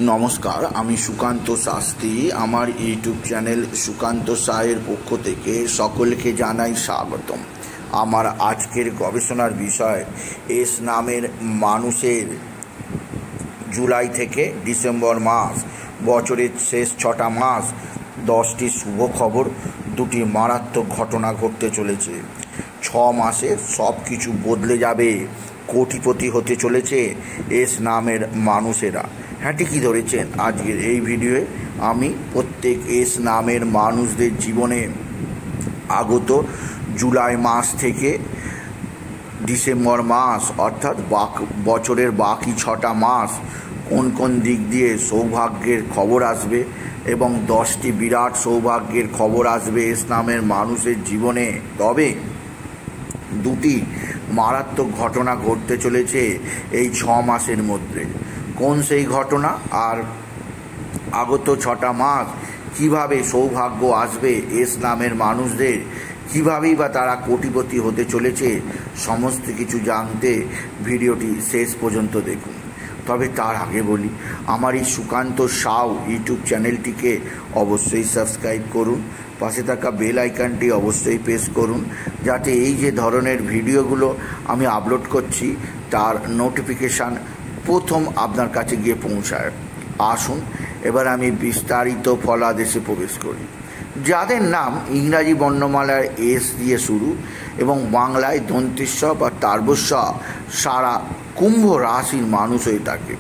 নমস্কার, আমি সুকান্ত শাস্ত্রী। আমার ইউটিউব চ্যানেল সুকান্ত সায়ের পক্ষ থেকে সকলকে জানাই স্বাগতম। আমার আজকের গবেষণার বিষয় এস নামের মানুষের জুলাই থেকে ডিসেম্বর মাস, বছরের শেষ 6টা মাস, 10টি শুভ খবর, 2টি মারাত্মক ঘটনা ঘটতে চলেছে। 6 মাসে সব কিছু বদলে যাবে। কোটিপতি হতে চলেছে এস নামের মানুষেরা। হ্যাঁ, ঠিকই ধরেছেন। আজকের এই ভিডিওয়ে আমি প্রত্যেক এস নামের মানুষদের জীবনে আগত জুলাই মাস থেকে ডিসেম্বর মাস অর্থাৎ বছরের বাকি 6টা মাস কোন কোন দিক দিয়ে সৌভাগ্যের খবর আসবে এবং 10টি বিরাট সৌভাগ্যের খবর আসবে এস নামের মানুষের জীবনে। তবে 2টি মারাত্মক ঘটনা ঘটতে চলেছে এই 6 মাসের মধ্যে। কোন সেই ঘটনা আর আগত 6টা মাস কিভাবে সৌভাগ্য আসবে এস নামের মানুষদের, কীভাবেই বা তারা কোটিপতি হতে চলেছে, সমস্ত কিছু জানতে ভিডিওটি শেষ পর্যন্ত দেখুন। তবে তার আগে বলি, আমার এই সুকান্ত সাউ ইউটিউব চ্যানেলটিকে অবশ্যই সাবস্ক্রাইব করুন, পাশে থাকা বেল আইকনটি অবশ্যই প্রেস করুন, যাতে এই যে ধরনের ভিডিওগুলো আমি আপলোড করছি তার নোটিফিকেশান প্রথম আপনার কাছে গিয়ে পৌঁছায়। আসুন এবার আমি বিস্তারিত ফলাদেশে প্রবেশ করি। যাদের নাম ইংরাজি বর্ণমালার এস দিয়ে শুরু এবং বাংলায় দন্তেশ্ব বা তারবস্য, সারা কুম্ভ রাশির মানুষ হয়ে থাকে।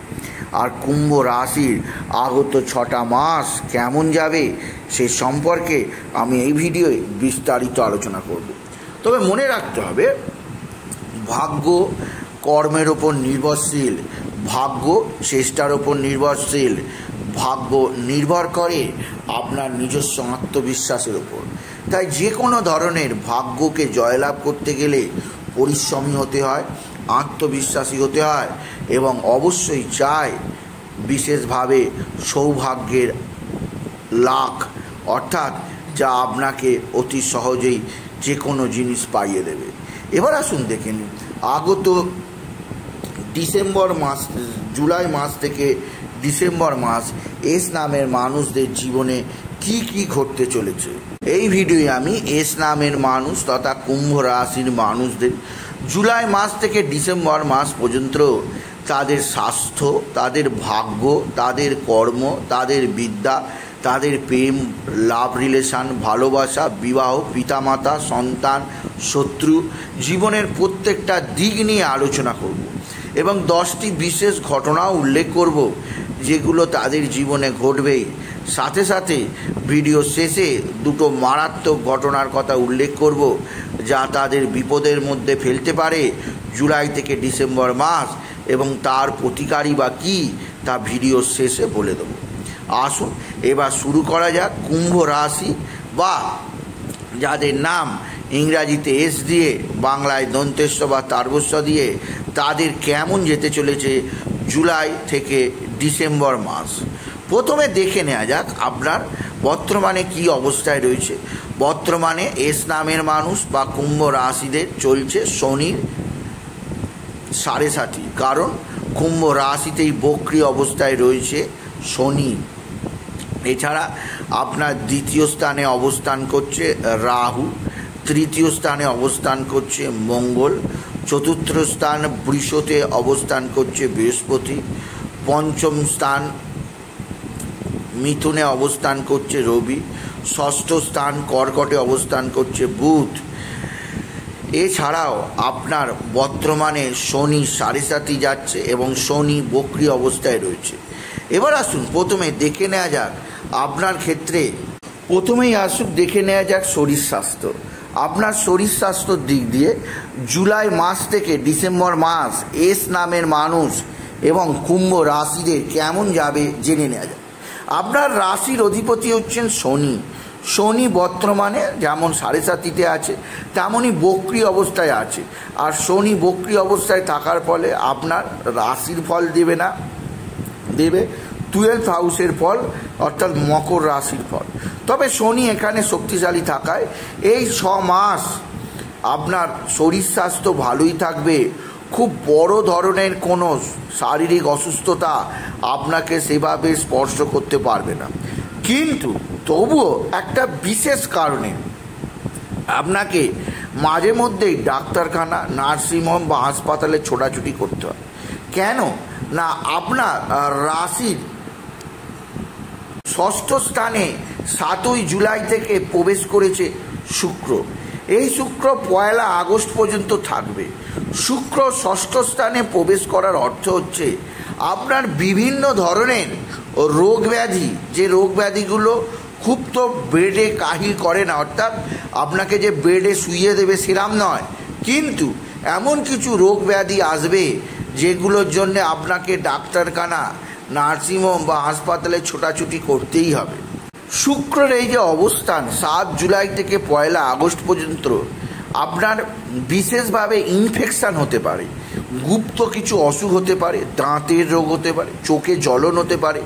আর কুম্ভ রাশির আগত 6টা মাস কেমন যাবে সে সম্পর্কে আমি এই ভিডিওয়ে বিস্তারিত আলোচনা করব। তবে মনে রাখতে হবে, ভাগ্য কর্মের ওপর নির্ভরশীল, ভাগ্য চেষ্টার ওপর নির্ভরশীল, ভাগ্য নির্ভর করে আপনার নিজস্ব আত্মবিশ্বাসের ওপর। তাই যে কোনো ধরনের ভাগ্যকে জয়লাভ করতে গেলে পরিশ্রমী হতে হয়, আত্মবিশ্বাসী হতে হয় এবং অবশ্যই চাই বিশেষভাবে সৌভাগ্যের লাখ, অর্থাৎ যা আপনাকে অতি সহজেই যে কোনো জিনিস পাইয়ে দেবে। এবার আসুন দেখে নিন আগত ডিসেম্বর মাস, জুলাই মাস থেকে ডিসেম্বর মাস এস নামের মানুষদের জীবনে কি কি ঘটতে চলেছে। এই ভিডিওয়ে আমি এস নামের মানুষ তথা কুম্ভ রাশির মানুষদের জুলাই মাস থেকে ডিসেম্বর মাস পর্যন্ত তাদের স্বাস্থ্য, তাদের ভাগ্য, তাদের কর্ম, তাদের বিদ্যা, তাদের প্রেম, লাভ রিলেশান, ভালোবাসা, বিবাহ, পিতামাতা, সন্তান, শত্রু, জীবনের প্রত্যেকটা দিক নিয়ে আলোচনা করব এবং 10টি বিশেষ ঘটনাও উল্লেখ করব যেগুলো তাদের জীবনে ঘটবেই। সাথে সাথে ভিডিও শেষে 2টো মারাত্মক ঘটনার কথা উল্লেখ করব যা তাদের বিপদের মধ্যে ফেলতে পারে জুলাই থেকে ডিসেম্বর মাস, এবং তার প্রতিকারই বা কী তা ভিডিও শেষে বলে দেব। আসুন এবার শুরু করা যাক। কুম্ভ রাশি বা যাদের নাম ইংরাজিতে এস দিয়ে বাংলায় দন্তেশ্ব বা তারবস্য দিয়ে, তাদের কেমন যেতে চলেছে জুলাই থেকে ডিসেম্বর মাস। প্রথমে দেখে নেওয়া যাক আপনার বর্তমানে কি অবস্থায় রয়েছে। বর্তমানে এস নামের মানুষ বা কুম্ভ রাশিদের চলছে শনির 7.5, কারণ কুম্ভ রাশিতেই বক্রী অবস্থায় রয়েছে শনি। এছাড়া আপনার 2য় স্থানে অবস্থান করছে রাহু, 3য় স্থানে অবস্থান করছে মঙ্গল, 4র্থ স্থান বৃষতে অবস্থান করছে বৃহস্পতি, 5ম স্থান মিথুনে অবস্থান করছে রবি, 6ষ্ঠ স্থান কর্কটে অবস্থান করছে বুধ। এছাড়াও আপনার বর্তমানে শনি 7.5 যাচ্ছে এবং শনি বক্রী অবস্থায় রয়েছে। এবার আসুন প্রথমে দেখে নেওয়া যাক আপনার ক্ষেত্রে, দেখে নেওয়া যাক শরীর স্বাস্থ্য। আপনার শরীর স্বাস্থ্যর দিক দিয়ে জুলাই মাস থেকে ডিসেম্বর মাস এস নামের মানুষ এবং কুম্ভ রাশিদের কেমন যাবে জেনে নেওয়া যাক। আপনার রাশির অধিপতি হচ্ছেন শনি। শনি বর্তমানে যেমন 7.5 আছে তেমনই বক্রী অবস্থায় আছে। আর শনি বক্রী অবস্থায় থাকার ফলে আপনার রাশির ফল দেবে না, দেবে 12th হাউসের ফল, অর্থাৎ মকর রাশির ফল। তবে শনি এখানে শক্তিশালী থাকায় এই 6 মাস আপনার শরীর স্বাস্থ্য ভালোই থাকবে, খুব বড় ধরনের কোনো শারীরিক অসুস্থতা আপনাকে সেভাবে স্পর্শ করতে পারবে না, কিন্তু তবুও একটা বিশেষ কারণে আপনাকে মাঝে মধ্যেই ডাক্তারখানা, নার্সিংহোম বা হাসপাতালে ছোটাছুটি করতে হয়। কেন না, আপনার রাশির ষষ্ঠ স্থানে 7ই জুলাই থেকে প্রবেশ করেছে শুক্র। এই শুক্র 1 আগস্ট পর্যন্ত থাকবে। শুক্র ষষ্ঠ স্থানে প্রবেশ করার অর্থ হচ্ছে আপনার বিভিন্ন ধরনের রোগ ব্যাধি, যে রোগ ব্যাধিগুলো খুব তো বেডে কাহিল করে না, অর্থাৎ আপনাকে যে বেডে শুইয়ে দেবে সেরাম নয়, কিন্তু এমন কিছু রোগ ব্যাধি আসবে যেগুলোর জন্য আপনাকে ডাক্তারখানা, নার্সিংহোম বা হাসপাতালে ছোটাছুটি করতেই হবে। শুক্রের এই যে অবস্থান 7 জুলাই থেকে 1 আগস্ট পর্যন্ত আপনার বিশেষভাবে ইনফেকশান হতে পারে, গুপ্ত কিছু অসুখ হতে পারে, দাঁতের রোগ হতে পারে, চোখে জ্বলন হতে পারে,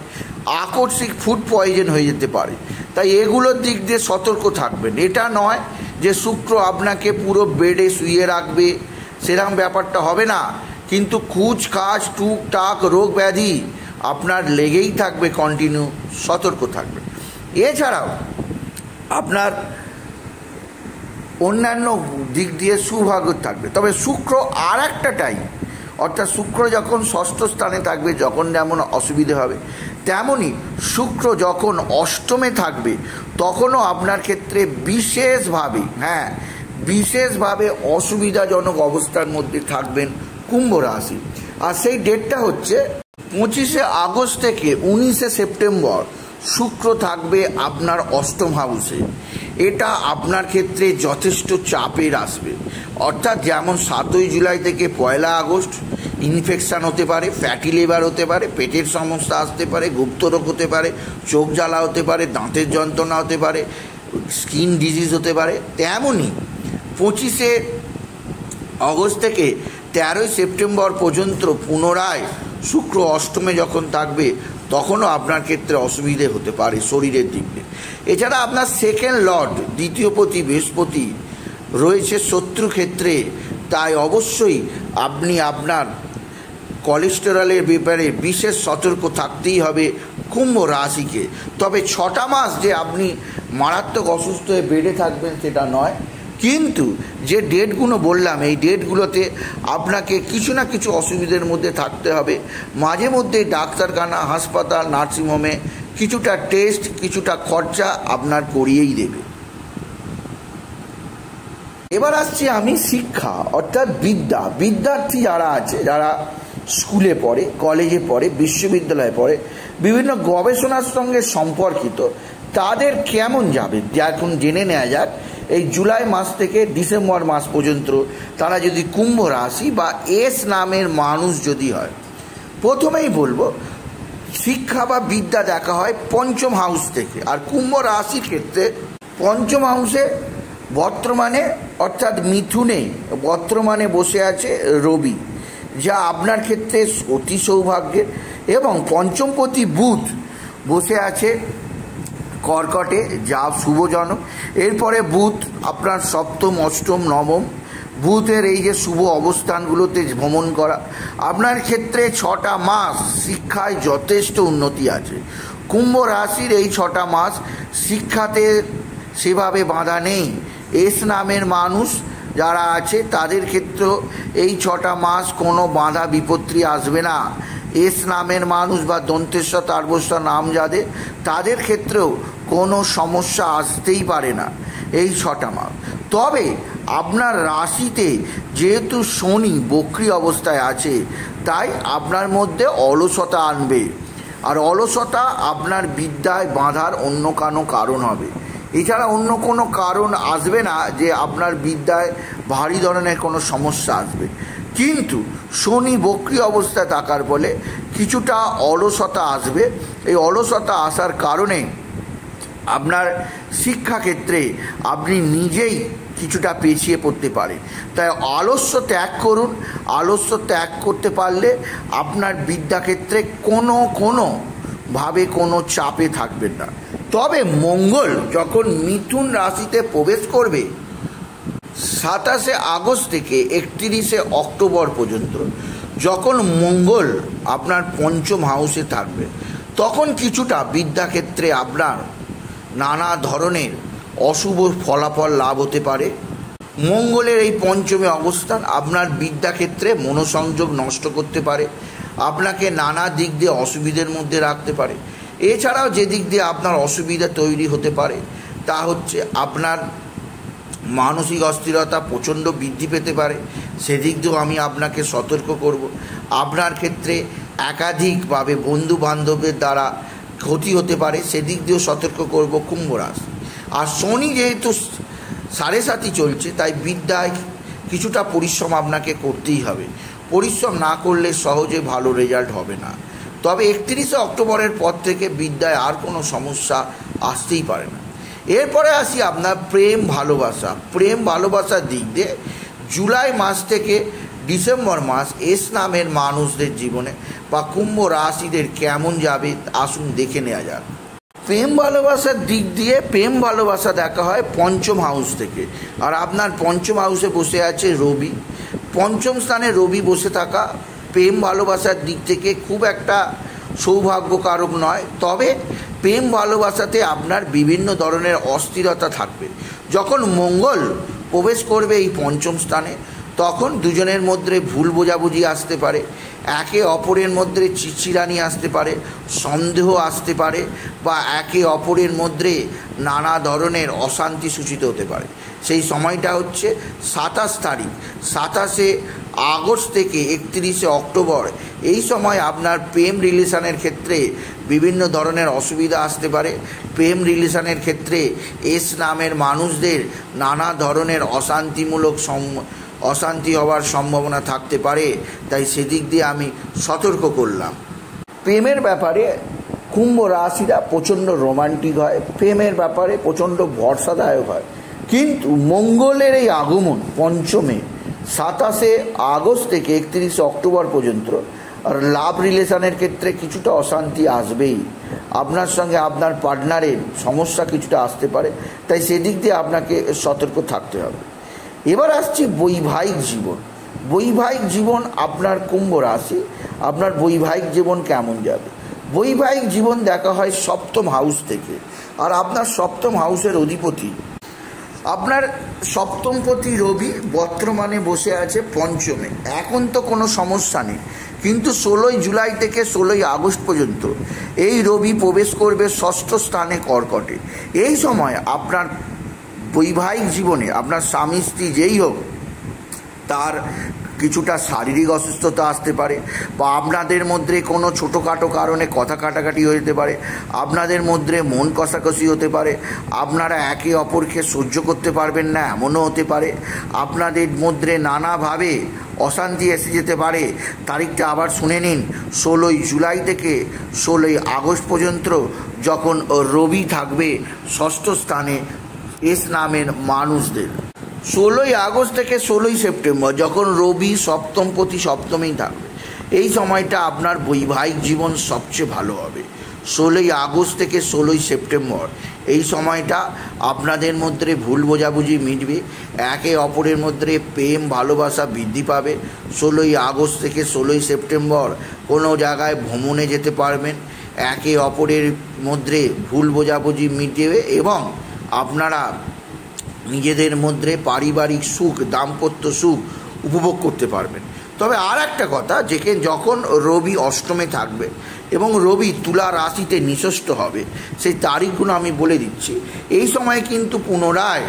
আকস্মিক ফুড পয়জন হয়ে যেতে পারে। তাই এগুলোর দিক দিয়ে সতর্ক থাকবেন। এটা নয় যে শুক্র আপনাকে পুরো বেডে শুইয়ে রাখবে, সেরকম ব্যাপারটা হবে না, কিন্তু খুচখাচ টুকটাক রোগ ব্যাধি আপনার লেগেই থাকবে, কন্টিনিউ সতর্ক থাকবে। এছাড়াও আপনার অন্যান্য দিক দিয়ে সুভাগ্য থাকবে। তবে শুক্র আর একটা টাইম, অর্থাৎ শুক্র যখন ষষ্ঠ স্থানে থাকবে, যখন যেমন অসুবিধে হবে, তেমনই শুক্র যখন অষ্টমে থাকবে তখনও আপনার ক্ষেত্রে বিশেষভাবে অসুবিধাজনক অবস্থার মধ্যে থাকবেন কুম্ভ রাশি। আর সেই ডেটটা হচ্ছে 25 আগস্ট থেকে 19 সেপ্টেম্বর শুক্র থাকবে আপনার অষ্টম হাউসে। এটা আপনার ক্ষেত্রে যথেষ্ট চাপের আসবে, অর্থাৎ যেমন 7ই জুলাই থেকে 1 আগস্ট ইনফেকশান হতে পারে, ফ্যাটি লিভার হতে পারে, পেটের সমস্যা আসতে পারে, গুপ্তরোগ হতে পারে, চোখ জ্বালা হতে পারে, দাঁতের যন্ত্রণা হতে পারে, স্কিন ডিজিজ হতে পারে, তেমনই 25 আগস্ট থেকে 13ই সেপ্টেম্বর পর্যন্ত পুনরায় শুক্র অষ্টমে যখন থাকবে তখনও আপনার ক্ষেত্রে অসুবিধে হতে পারে শরীরের দিক দিয়ে। এছাড়া আপনার সেকেন্ড লর্ড, দ্বিতীয় পতি বৃহস্পতি রয়েছে শত্রু ক্ষেত্রে, তাই অবশ্যই আপনি আপনার কোলেস্টেরলের ব্যাপারে বিশেষ সতর্ক থাকতেই হবে কুম্ভ রাশিকে। তবে 6টা মাস যে আপনি মারাত্মক অসুস্থ হয়ে বেডে থাকবেন সেটা নয়, কিন্তু যে ডেটগুলো বললাম এই ডেটগুলোতে আপনাকে কিছু না কিছু অসুবিধার মধ্যে থাকতে হবে। মাঝে মধ্যে ডাক্তারখানা, হাসপাতাল, নার্সিংহোমে কিছুটা টেস্ট, কিছুটা খরচা আপনার করিয়েই দেবে। এবার আসছি আমি শিক্ষা, অর্থাৎ বিদ্যার্থী যারা আছে, যারা স্কুলে পড়ে, কলেজে পড়ে, বিশ্ববিদ্যালয়ে পড়ে, বিভিন্ন গবেষণার সঙ্গে সম্পর্কিত, তাদের কেমন যাবে এখন জেনে নেওয়া যাক। এই জুলাই মাস থেকে ডিসেম্বর মাস পর্যন্ত তারা যদি কুম্ভ রাশি বা এস নামের মানুষ যদি হয়, প্রথমেই বলবো শিক্ষা বা বিদ্যা দেখা হয় পঞ্চম হাউস থেকে। আর কুম্ভ রাশির ক্ষেত্রে পঞ্চম হাউসে বর্তমানে, অর্থাৎ মিথুনে বর্তমানে বসে আছে রবি, যা আপনার ক্ষেত্রে অতি সৌভাগ্যের, এবং পঞ্চমপতি বুধ বসে আছে কর্কটে, যা শুভজনক। এরপরে বুধ আপনার সপ্তম, অষ্টম, নবম, বুধের এই যে শুভ অবস্থানগুলোতে ভ্রমণ করা, আপনার ক্ষেত্রে 6টা মাস শিক্ষায় যথেষ্ট উন্নতি আছে। কুম্ভ রাশির এই 6টা মাস শিক্ষাতে সেভাবে বাধা নেই। এস নামের মানুষ যারা আছে তাদের ক্ষেত্রেও এই 6টা মাস কোনো বাধা বিপত্তি আসবে না। এস নামের মানুষ বা দন্তেশ্বর তারবস্য নাম যাদের, তাদের ক্ষেত্রেও কোনো সমস্যা আসতেই পারে না এই 6টা মাস। তবে আপনার রাশিতে যেহেতু শনি বক্রী অবস্থায় আছে, তাই আপনার মধ্যে অলসতা আনবে, আর অলসতা আপনার বিদ্যায় বাঁধার অন্য কোনো কারণ হবে। এছাড়া অন্য কোনো কারণ আসবে না যে আপনার বিদ্যায় ভারী ধরনের কোনো সমস্যা আসবে, কিন্তু শনি বক্রী অবস্থায় থাকার ফলে কিছুটা অলসতা আসবে। এই অলসতা আসার কারণে আপনার শিক্ষাক্ষেত্রে আপনি নিজেই কিছুটা পিছিয়ে পড়তে পারে। তাই আলস্য ত্যাগ করুন। আলস্য ত্যাগ করতে পারলে আপনার বিদ্যাক্ষেত্রে কোনোভাবে কোনো চাপে থাকবেন না। তবে মঙ্গল যখন মিথুন রাশিতে প্রবেশ করবে 27 আগস্ট থেকে 31 অক্টোবর পর্যন্ত যখন মঙ্গল আপনার পঞ্চম হাউসে থাকবে, তখন কিছুটা বিদ্যাক্ষেত্রে আপনার নানা ধরনের অশুভ ফলাফল লাভ হতে পারে। মঙ্গলের এই পঞ্চমে অবস্থান আপনার বিদ্যাক্ষেত্রে মনোসংযোগ নষ্ট করতে পারে, আপনাকে নানা দিক দিয়ে অসুবিধার মধ্যে রাখতে পারে। এছাড়াও যে দিক দিয়ে আপনার অসুবিধা তৈরি হতে পারে তা হচ্ছে আপনার মানসিক অস্থিরতা প্রচণ্ড বৃদ্ধি পেতে পারে, সেদিক দিয়েও আমি আপনাকে সতর্ক করব। আপনার ক্ষেত্রে একাধিকভাবে বন্ধু বান্ধবের দ্বারা ক্ষতি হতে পারে, সেদিক দিয়েও সতর্ক করব কুম্ভ রাশি। আর শনি যেহেতু 7.5 চলছে, তাই বিদ্যায় কিছুটা পরিশ্রম আপনাকে করতেই হবে। পরিশ্রম না করলে সহজে ভালো রেজাল্ট হবে না। তবে 31 অক্টোবরের পর থেকে বিদ্যায় আর কোনো সমস্যা আসতেই পারে না। এরপরে আসি আপনার প্রেম ভালোবাসা। প্রেম ভালোবাসার দিক দিয়ে জুলাই মাস থেকে ডিসেম্বর মাস এস নামের মানুষদের জীবনে বা কুম্ভ রাশিদের কেমন যাবে আসুন দেখে নেওয়া যাক। প্রেম ভালোবাসার দিক দিয়ে প্রেম ভালোবাসা দেখা হয় পঞ্চম হাউস থেকে, আর আপনার পঞ্চম হাউসে বসে আছে রবি। পঞ্চম স্থানে রবি বসে থাকা প্রেম ভালোবাসার দিক থেকে খুব একটা সৌভাগ্যকারক নয়। তবে প্রেম ভালোবাসাতে আপনার বিভিন্ন ধরনের অস্থিরতা থাকবে। যখন মঙ্গল প্রবেশ করবে এই পঞ্চম স্থানে, তখন দুজনের মধ্যে ভুল বোঝাবুঝি আসতে পারে, একে অপরের মধ্যে চিচিরানি আসতে পারে, সন্দেহ আসতে পারে, বা একে অপরের মধ্যে নানা ধরনের অশান্তি সূচিত হতে পারে। সেই সময়টা হচ্ছে 27 তারিখ, 27 আগস্ট থেকে 31 অক্টোবর। এই সময় আপনার প্রেম রিলেশনের ক্ষেত্রে বিভিন্ন ধরনের অসুবিধা আসতে পারে। প্রেম রিলেশনের ক্ষেত্রে এস নামের মানুষদের নানা ধরনের অশান্তি হওয়ার সম্ভাবনা থাকতে পারে, তাই সেদিক দিয়ে আমি সতর্ক করলাম। প্রেমের ব্যাপারে কুম্ভ রাশিরা প্রচণ্ড রোমান্টিক হয়, প্রেমের ব্যাপারে প্রচণ্ড ভরসাদায়ক হয়। কিন্তু মঙ্গলের এই আগমন পঞ্চমে 27 আগস্ট থেকে 31 অক্টোবর পর্যন্ত আর লাভ রিলেশনের ক্ষেত্রে কিছুটা অশান্তি আসবেই। আপনার সঙ্গে আপনার পার্টনারের সমস্যা কিছুটা আসতে পারে, তাই সেদিক দিয়ে আপনাকে সতর্ক থাকতে হবে। এবার আসছি বৈবাহিক জীবন। বৈবাহিক জীবন আপনার কুম্ভ রাশি, আপনার বৈবাহিক জীবন কেমন যাবে? বৈবাহিক জীবন দেখা হয় সপ্তম হাউস থেকে, আর আপনার সপ্তম হাউসের অধিপতি আপনার সপ্তমপতি রবি বর্তমানে বসে আছে পঞ্চমে। এখন তো কোনো সমস্যা নেই, কিন্তু 16 জুলাই থেকে 16 আগস্ট পর্যন্ত এই রবি প্রবেশ করবে ষষ্ঠ স্থানে কর্কটে। এই সময় আপনার বৈবাহিক জীবনে আপনার স্বামী স্ত্রী যেই হোক তার কিছুটা শারীরিক অসুস্থতা আসতে পারে, বা আপনাদের মধ্যে কোনো ছোটোখাটো কারণে কথা কাটাকাটি হতে পারে, আপনাদের মধ্যে মন কষাকষি হতে পারে, আপনারা একে অপরকে সহ্য করতে পারবেন না এমনও হতে পারে, আপনাদের মধ্যে নানাভাবে অশান্তি এসে যেতে পারে। তারিখটা আবার শুনে নিন, 16 জুলাই থেকে 16 আগস্ট পর্যন্ত যখন রবি থাকবে ষষ্ঠ স্থানে এস নামের মানুষদের। 16 আগস্ট থেকে 16 সেপ্টেম্বর যখন রবি সপ্তমপতি সপ্তমেই থাকবে, এই সময়টা আপনার বৈবাহিক জীবন সবচেয়ে ভালো হবে। 16 আগস্ট থেকে 16 সেপ্টেম্বর এই সময়টা আপনাদের মধ্যে ভুল বোঝাবুঝি মিটবে, একে অপরের মধ্যে প্রেম ভালোবাসা বৃদ্ধি পাবে। 16 আগস্ট থেকে 16 সেপ্টেম্বর কোনো জায়গায় ভ্রমণে যেতে পারবেন, একে অপরের মধ্যে ভুল বোঝাবুঝি মিটবে এবং আপনারা নিজেদের মধ্যে পারিবারিক সুখ, দাম্পত্য সুখ উপভোগ করতে পারবেন। তবে আর একটা কথা, যখন রবি অষ্টমে থাকবে এবং রবি তুলা রাশিতে নিঃস্ব হবে, সেই তারিখগুলো আমি বলে দিচ্ছি। এই সময় কিন্তু পুনরায়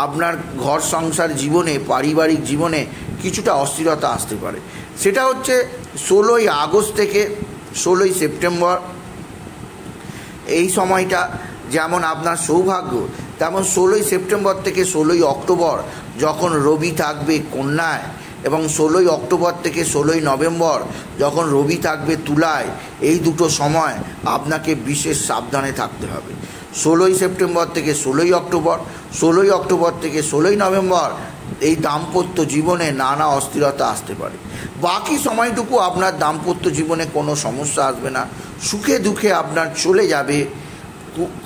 আপনার ঘর সংসার জীবনে, পারিবারিক জীবনে কিছুটা অস্থিরতা আসতে পারে। সেটা হচ্ছে 16 আগস্ট থেকে 16 সেপ্টেম্বর। এই সময়টা যেমন আপনার সৌভাগ্য, তেমন 16 সেপ্টেম্বর থেকে 16 অক্টোবর যখন রবি থাকবে কন্যায়, এবং 16 অক্টোবর থেকে 16 নভেম্বর যখন রবি থাকবে তুলায়, এই দুটো সময় আপনাকে বিশেষ সাবধানে থাকতে হবে। 16 সেপ্টেম্বর থেকে 16 অক্টোবর, 16 অক্টোবর থেকে 16 নভেম্বর এই দাম্পত্য জীবনে নানা অস্থিরতা আসতে পারে। বাকি সময়টুকু আপনার দাম্পত্য জীবনে কোনো সমস্যা আসবে না, সুখে দুঃখে আপনার চলে যাবে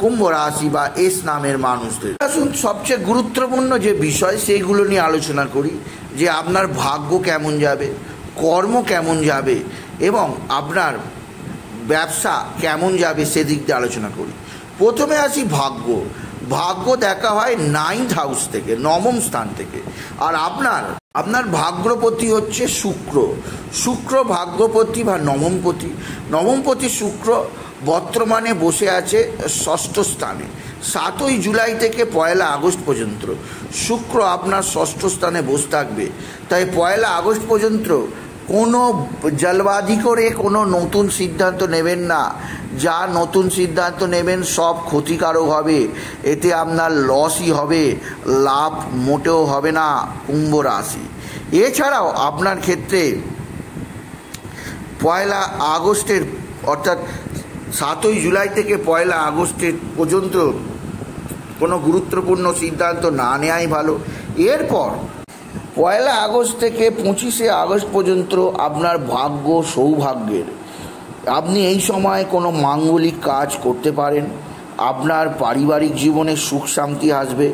কুম্ভ রাশি বা এস নামের মানুষদের। আসুন সবচেয়ে গুরুত্বপূর্ণ যে বিষয় সেইগুলো নিয়ে আলোচনা করি, যে আপনার ভাগ্য কেমন যাবে, কর্ম কেমন যাবে এবং আপনার ব্যবসা কেমন যাবে সেদিক দিয়ে আলোচনা করি। প্রথমে আসি ভাগ্য। ভাগ্য দেখা হয় 9th হাউস থেকে, নবম স্থান থেকে। আর আপনার ভাগ্যপতি হচ্ছে শুক্র। শুক্র ভাগ্যপতি বা নবমপতি। নবমপতি শুক্র বর্তমানে বসে আছে 6ষ্ঠ স্থানে। 7ই জুলাই থেকে 1লা আগস্ট পর্যন্ত শুক্র আপনার 6ষ্ঠ স্থানে বসে থাকবে। তাই 1লা আগস্ট পর্যন্ত কোনো জলবাজি করে কোনো নতুন সিদ্ধান্ত নেবেন না। যা নতুন সিদ্ধান্ত নেবেন সব ক্ষতিকারক হবে, এতে আপনার লসই হবে, লাভ মোটেও হবে না কুম্ভ রাশি। এছাড়াও আপনার ক্ষেত্রে 1লা আগস্টের অর্থাৎ 7ই জুলাই থেকে 1লা আগস্টের পর্যন্ত কোনো গুরুত্বপূর্ণ সিদ্ধান্ত না নেওয়াই ভালো। এরপর 1লা আগস্ট থেকে 25শে আগস্ট পর্যন্ত আপনার ভাগ্য সৌভাগ্যের। আপনি এই সময় কোনো মাঙ্গলিক কাজ করতে পারেন। আপনার পারিবারিক জীবনে সুখ শান্তি আসবে,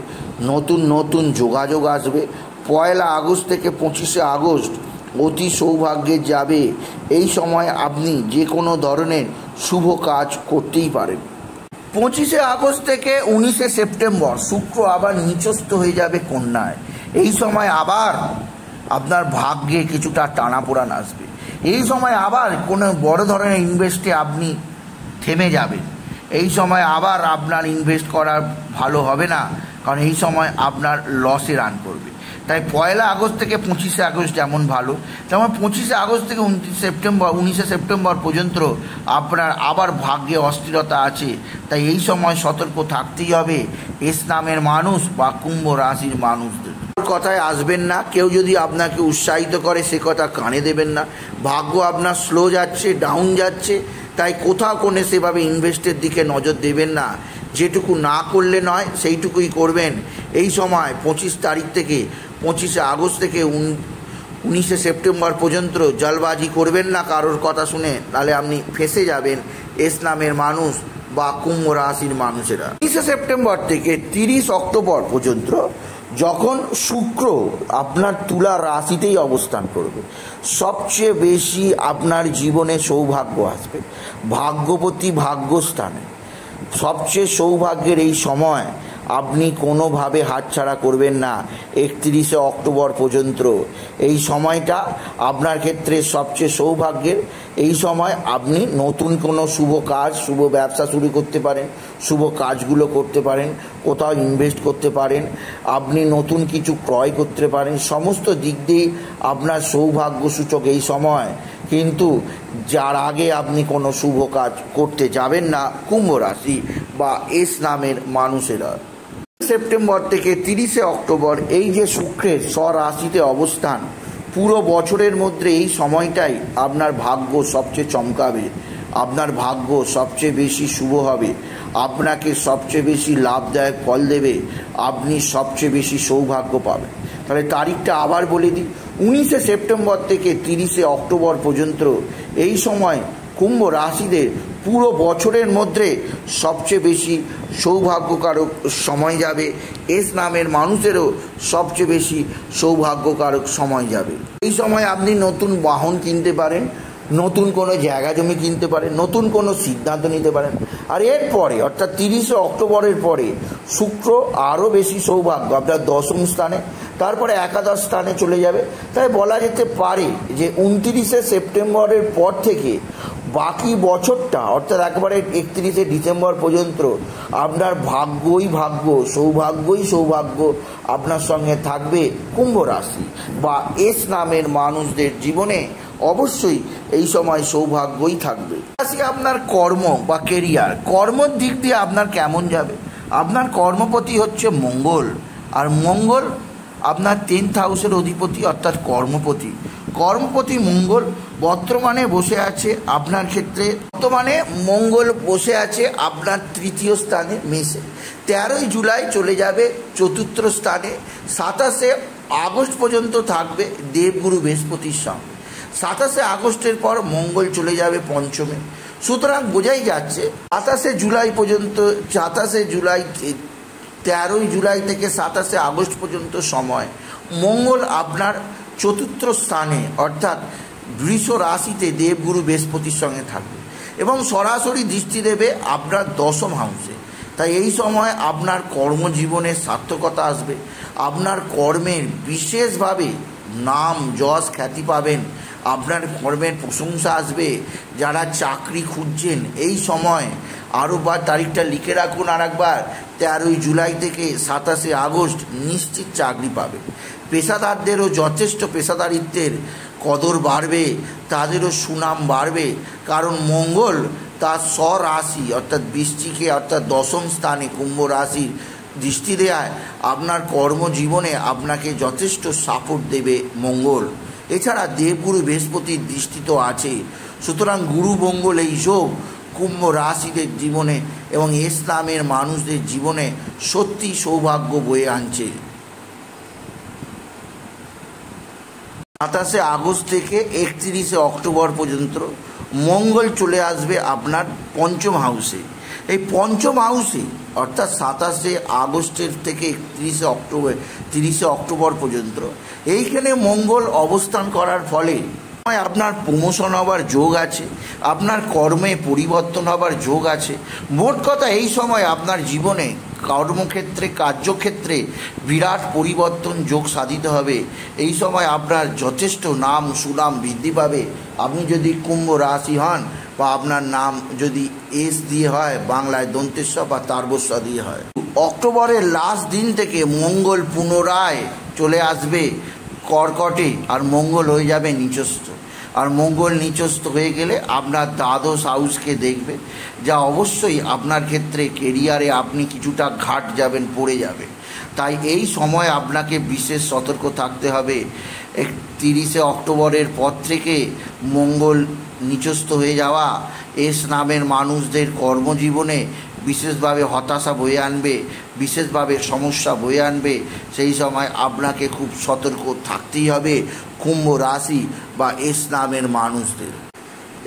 নতুন নতুন যোগাযোগ আসবে। 1লা আগস্ট থেকে 25শে আগস্ট অতি সৌভাগ্যের যাবে। এই সময় আপনি যে কোনো ধরনের শুভ কাজ করতেই পারেন। 25শে আগস্ট থেকে 19শে সেপ্টেম্বর শুক্র আবার নিচস্থ হয়ে যাবে কন্যায়। এই সময় আবার আপনার ভাগ্যে কিছুটা টানাপোড়ান আসবে। এই সময় আবার কোনো বড় ধরনের ইনভেস্টে আপনি থেমে যাবেন। এই সময় আবার আপনার ইনভেস্ট করা ভালো হবে না, কারণ এই সময় আপনার লসে রান করবে। তাই 1লা আগস্ট থেকে 25শে আগস্ট যেমন ভালো, তেমন 25শে আগস্ট থেকে 19শে সেপ্টেম্বর পর্যন্ত আপনার আবার ভাগ্যে অস্থিরতা আছে। তাই এই সময় সতর্ক থাকতেই হবে এস নামের মানুষ বা কুম্ভ রাশির মানুষদের। কথায় আসবেন না। কেউ যদি আপনাকে উৎসাহিত করে সে কথা কানে দেবেন না। ভাগ্য আপনার স্লো যাচ্ছে, ডাউন যাচ্ছে, তাই কোথাও কোনে সেভাবে ইনভেস্টের দিকে নজর দেবেন না। যেটুকু না করলে নয় সেইটুকুই করবেন। এই সময় 25 তারিখ থেকে 25শে আগস্ট থেকে 19শে সেপ্টেম্বর পর্যন্ত জলবাজি করবেন না কারোর কথা শুনে, তাহলে আপনি ফেঁসে যাবেন এস নামের মানুষ বা কুম্ভ রাশির মানুষেরা। 19শে সেপ্টেম্বর থেকে 30 অক্টোবর পর্যন্ত যখন শুক্র আপনার তুলা রাশিতেই অবস্থান করবে, সবচেয়ে বেশি আপনার জীবনে সৌভাগ্য আসবে। ভাগ্যপতি ভাগ্যস্থানে সবচেয়ে সৌভাগ্যের এই সময় আপনি কোনোভাবে হাতছাড়া করবেন না। 31শে অক্টোবর পর্যন্ত এই সময়টা আপনার ক্ষেত্রে সবচেয়ে সৌভাগ্যের। এই সময় আপনি নতুন কোনো শুভ কাজ, শুভ ব্যবসা শুরু করতে পারেন, শুভ কাজগুলো করতে পারেন, কোথাও ইনভেস্ট করতে পারেন, আপনি নতুন কিছু ক্রয় করতে পারেন। সমস্ত দিক দিয়ে আপনার সৌভাগ্যসূচক এই সময়। কিন্তু যার আগে আপনি কোনো শুভ কাজ করতে যাবেন না কুম্ভ রাশি বা এস নামের মানুষেরা। সেপ্টেম্বর থেকে 30শে অক্টোবর এই যে শুক্রের স্বরাশিতে অবস্থান, পুরো বছরের মধ্যে এই সময়টাই আপনার ভাগ্য সবচেয়ে চমকাবে, আপনার ভাগ্য সবচেয়ে বেশি শুভ হবে, আপনাকে সবচেয়ে বেশি লাভদায়ক ফল দেবে, আপনি সবচেয়ে বেশি সৌভাগ্য পাবেন। তাহলে তারিখটা আবার বলে দিই, 19শে সেপ্টেম্বর থেকে 30শে অক্টোবর পর্যন্ত এই সময় কুম্ভ রাশিদের পুরো বছরের মধ্যে সবচেয়ে বেশি সৌভাগ্যকারক সময় যাবে। এস নামের মানুষেরও সবচেয়ে বেশি সৌভাগ্যকারক সময় যাবে। এই সময় আপনি নতুন বাহন কিনতে পারেন, নতুন কোনো জায়গা জমি কিনতে পারেন, নতুন কোনো সিদ্ধান্ত নিতে পারেন। আর এরপরে অর্থাৎ 30শে অক্টোবরের পরে শুক্র আরও বেশি সৌভাগ্য আপনার 10ম স্থানে, তারপরে একাদশ স্থানে চলে যাবে। তাই বলা যেতে পারে যে 29শে সেপ্টেম্বরের পর থেকে বাকি বছরটা অর্থাৎ একেবারে 31শে ডিসেম্বর পর্যন্ত আপনার ভাগ্যই ভাগ্য, সৌভাগ্যই সৌভাগ্য আপনার সঙ্গে থাকবে কুম্ভ রাশি বা এস নামের মানুষদের জীবনে। অবশ্যই এই সময় সৌভাগ্যই থাকবে। আজকে আপনার কর্ম বা কেরিয়ার, কর্মর দিক দিয়ে আপনার কেমন যাবে। আপনার কর্মপতি হচ্ছে মঙ্গল, আর মঙ্গল আপনার 10th হাউসের অধিপতি অর্থাৎ কর্মপতি। কর্মপতি মঙ্গল বর্তমানে বসে আছে আপনার ক্ষেত্রে, বর্তমানে মঙ্গল বসে আছে আপনার 3য় স্থানে মেষে। 13ই জুলাই চলে যাবে 4র্থ স্থানে। 27শে আগস্ট পর্যন্ত থাকবে দেবগুরু বৃহস্পতির সঙ্গে। 27শে আগস্টের পর মঙ্গল চলে যাবে পঞ্চমে। সুতরাং বোঝাই যাচ্ছে 27শে জুলাই পর্যন্ত, 27শে জুলাই, 13ই জুলাই থেকে 27শে আগস্ট পর্যন্ত সময় মঙ্গল আপনার চতুর্থ স্থানে অর্থাৎ বৃষ রাশিতে দেবগুরু বৃহস্পতির সঙ্গে থাকবে এবং সরাসরি দৃষ্টি দেবে আপনার দশম হাউসে। তাই এই সময় আপনার কর্মজীবনে সার্থকতা আসবে, আপনার কর্মের বিশেষভাবে নাম যশ খ্যাতি পাবেন, আপনার কর্মের প্রশংসা আসবে। যারা চাকরি খুঁজছেন এই সময় আরও বার তারিখটা লিখে রাখুন আর একবার, 13ই জুলাই থেকে 27শে আগস্ট নিশ্চিত চাকরি পাবে। পেশাদারদেরও যথেষ্ট পেশাদারিত্বের কদর বাড়বে, তাদেরও সুনাম বাড়বে, কারণ মঙ্গল তার স্বরাশি অর্থাৎ বৃশ্চিকে অর্থাৎ দশম স্থানে কুম্ভ রাশির দৃষ্টি দেয় আপনার কর্মজীবনে আপনাকে যথেষ্ট সাপোর্ট দেবে মঙ্গল। এছাড়া দেবগুরু বৃহস্পতির দৃষ্টি তো আছে। সুতরাং গুরু মঙ্গল এই যোগ কুম্ভ রাশিদের জীবনে এবং ইসলামের মানুষদের জীবনে সত্যি সৌভাগ্য বয়ে আনছে। 27শে আগস্ট থেকে 31শে অক্টোবর পর্যন্ত মঙ্গল চলে আসবে আপনার পঞ্চম হাউসে। এই পঞ্চম হাউসে অর্থাৎ 27শে আগস্টের থেকে 30শে অক্টোবর পর্যন্ত এইখানে মঙ্গল অবস্থান করার ফলে আপনার প্রমোশন হবার যোগ আছে, আপনার কর্মে পরিবর্তন হবার যোগ আছে। মোট কথা এই সময় আপনার জীবনে কর্মক্ষেত্রে কার্যক্ষেত্রে বিরাট পরিবর্তন যোগ সাধিত হবে। এই সময় আপনার যথেষ্ট নাম সুনাম বৃদ্ধি পাবে। আপনি যদি কুম্ভ রাশি হন বা আপনার নাম যদি এস দিয়ে হয়, বাংলায় দন্তেশ্বর বা তারবস্য দিয়ে হয়, অক্টোবরের লাস্ট দিন থেকে মঙ্গল পুনরায় চলে আসবে কর্কটে আর মঙ্গল হয়ে যাবে নিচস্থ। আর মঙ্গল নিচস্থ হয়ে গেলে আপনার দ্বাদশ হাউসকে দেখবে, যা অবশ্যই আপনার ক্ষেত্রে কেরিয়ারে আপনি কিছুটা ঘাট যাবেন, পড়ে যাবেন। তাই এই সময় আপনাকে বিশেষ সতর্ক থাকতে হবে। 30শে অক্টোবরের পর থেকে মঙ্গল নিচস্থ হয়ে যাওয়া এস নামের মানুষদের কর্মজীবনে বিশেষভাবে হতাশা বয়ে আনবে, বিশেষভাবে সমস্যা বয়ে আনবে। সেই সময় আপনাকে খুব সতর্ক থাকতেই হবে কুম্ভ রাশি বা এস নামের মানুষদের।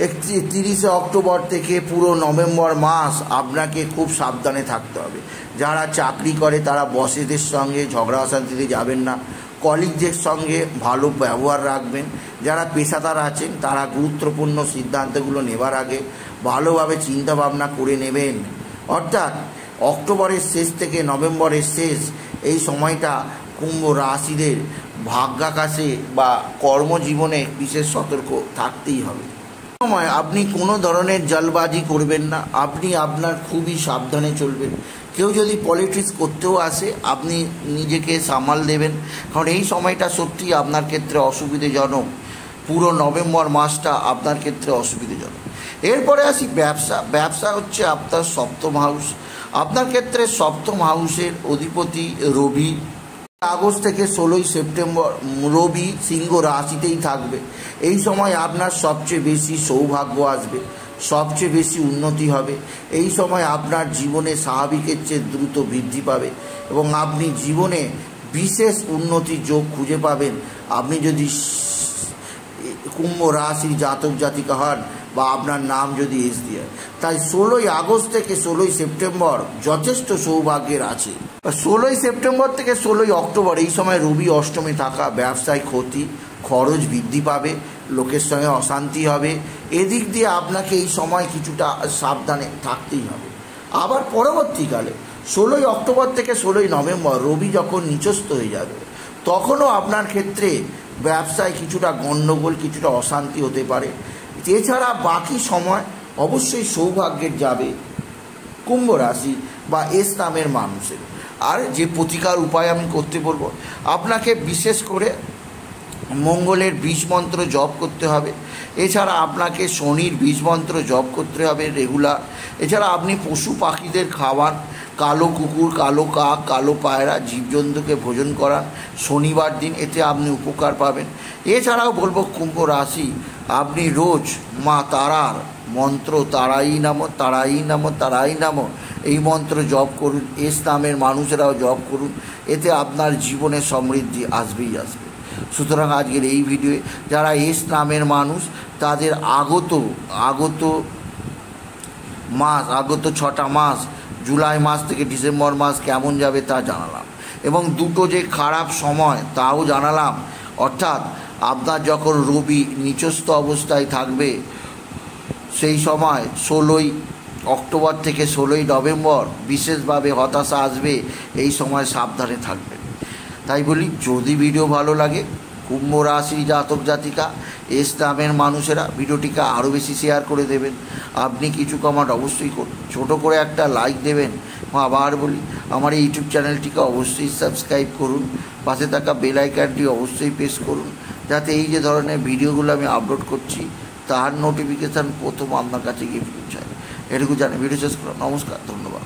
31শে অক্টোবর থেকে পুরো নভেম্বর মাস আপনাকে খুব সাবধানে থাকতে হবে। যারা চাকরি করে তারা বসেদের সঙ্গে ঝগড়া অশান্তিতে যাবেন না, কলিগদের সঙ্গে ভালো ব্যবহার রাখবেন। যারা পেশাদার আছেন তারা গুরুত্বপূর্ণ সিদ্ধান্তগুলো নেবার আগে ভালোভাবে চিন্তাভাবনা করে নেবেন। অর্থাৎ অক্টোবরের শেষ থেকে নভেম্বরের শেষ এই সময়টা কুম্ভ রাশিদের ভাগ্যাকাশে বা কর্মজীবনে বিশেষ সতর্ক থাকতেই হবে। সময় আপনি কোনো ধরনের জলবাজি করবেন না, আপনি আপনার খুবই সাবধানে চলবেন। কেউ যদি পলিটিক্স করতেও আসে আপনি নিজেকে সামাল দেবেন, কারণ এই সময়টা সত্যি আপনার ক্ষেত্রে অসুবিধাজনক। পুরো নভেম্বর মাসটা আপনার ক্ষেত্রে অসুবিধাজনক। এরপরে আসি ব্যবসা। ব্যবসা হচ্ছে আপনার সপ্তম হাউস। আপনার ক্ষেত্রে সপ্তম হাউসের অধিপতি রবি। আগস্ট থেকে 16ই সেপ্টেম্বর রবি সিংহ রাশিতেই থাকবে। এই সময় আপনার সবচেয়ে বেশি সৌভাগ্য আসবে, সবচেয়ে বেশি উন্নতি হবে। এই সময় আপনার জীবনে স্বাভাবিকের চেয়ে দ্রুত বৃদ্ধি পাবে এবং আপনি জীবনে বিশেষ উন্নতির যোগ খুঁজে পাবেন। আপনি যদি কুম্ভ রাশির জাতক জাতিকা হন বা আপনার নাম যদি এস দিয়ে। তাই 16ই আগস্ট থেকে 16ই সেপ্টেম্বর যথেষ্ট সৌভাগ্যের আছে। 16ই সেপ্টেম্বর থেকে 16ই অক্টোবর এই সময় রবি অষ্টমে থাকা ব্যবসায় ক্ষতি, খরচ বৃদ্ধি পাবে, লোকের সঙ্গে অশান্তি হবে। এদিক দিয়ে আপনাকে এই সময় কিছুটা সাবধানে থাকতেই হবে। আবার পরবর্তীকালে 16ই অক্টোবর থেকে 16ই নভেম্বর রবি যখন নিচস্থ হয়ে যাবে তখনও আপনার ক্ষেত্রে ব্যবসায় কিছুটা গণ্ডগোল, কিছুটা অশান্তি হতে পারে। এছাড়া বাকি সময় অবশ্যই সৌভাগ্যের যাবে কুম্ভ রাশি বা এস নামের মানুষের। আর যে প্রতিকার উপায় আমি করতে বলবো, আপনাকে বিশেষ করে মঙ্গলের বীজ মন্ত্র জপ করতে হবে। এছাড়া আপনাকে শনির বীজ মন্ত্র জপ করতে হবে রেগুলার। এছাড়া আপনি পশু পাখিদের খাওয়ান, কালো কুকুর, কালো কাক, কালো পায়রা জীবজন্তুকে ভোজন করান শনিবার দিন, এতে আপনি উপকার পাবেন। এছাড়াও বলবো কুম্ভ রাশি আপনি রোজ মা তারার মন্ত্র তারাই নামো তারাই নামো তারাই নামো এই মন্ত্র জপ করুন। এস নামের মানুষেরাও জপ করুন, এতে আপনার জীবনে সমৃদ্ধি আসবেই আসবে। সুতরাং আজকের এই ভিডিওয়ে যারা এস নামের মানুষ তাদের আগত মাস, আগত 6টা মাস, জুলাই মাস থেকে ডিসেম্বর মাস কেমন যাবে তা জানালাম, এবং দুটো যে খারাপ সময় তাও জানালাম। অর্থাৎ আপনার যখন রবি নিচস্থ অবস্থায় থাকবে সেই সময় 16ই অক্টোবর থেকে 16ই নভেম্বর বিশেষভাবে হতাশা আসবে, এই সময় সাবধানে থাকবেন। তাই বলি, যদি ভিডিও ভালো লাগে, কুম্ভ রাশি জাতক জাতিকা এস নামের মানুষেরা ভিডিওটিকে আরও বেশি শেয়ার করে দেবেন। আপনি কিছু কমেন্ট অবশ্যই করুন, ছোটো করে একটা লাইক দেবেন। আবার বলি, আমার এই ইউটিউব চ্যানেলটিকে অবশ্যই সাবস্ক্রাইব করুন, পাশে থাকা বেল আইকনটি অবশ্যই প্রেস করুন, যাতে এই যে ধরনের ভিডিওগুলো আমি আপলোড করছি তার নোটিফিকেশান প্রথম আপনার কাছে গিয়ে পৌঁছায়। এটুকু জানি, ভিডিও শেষ করলাম। নমস্কার, ধন্যবাদ।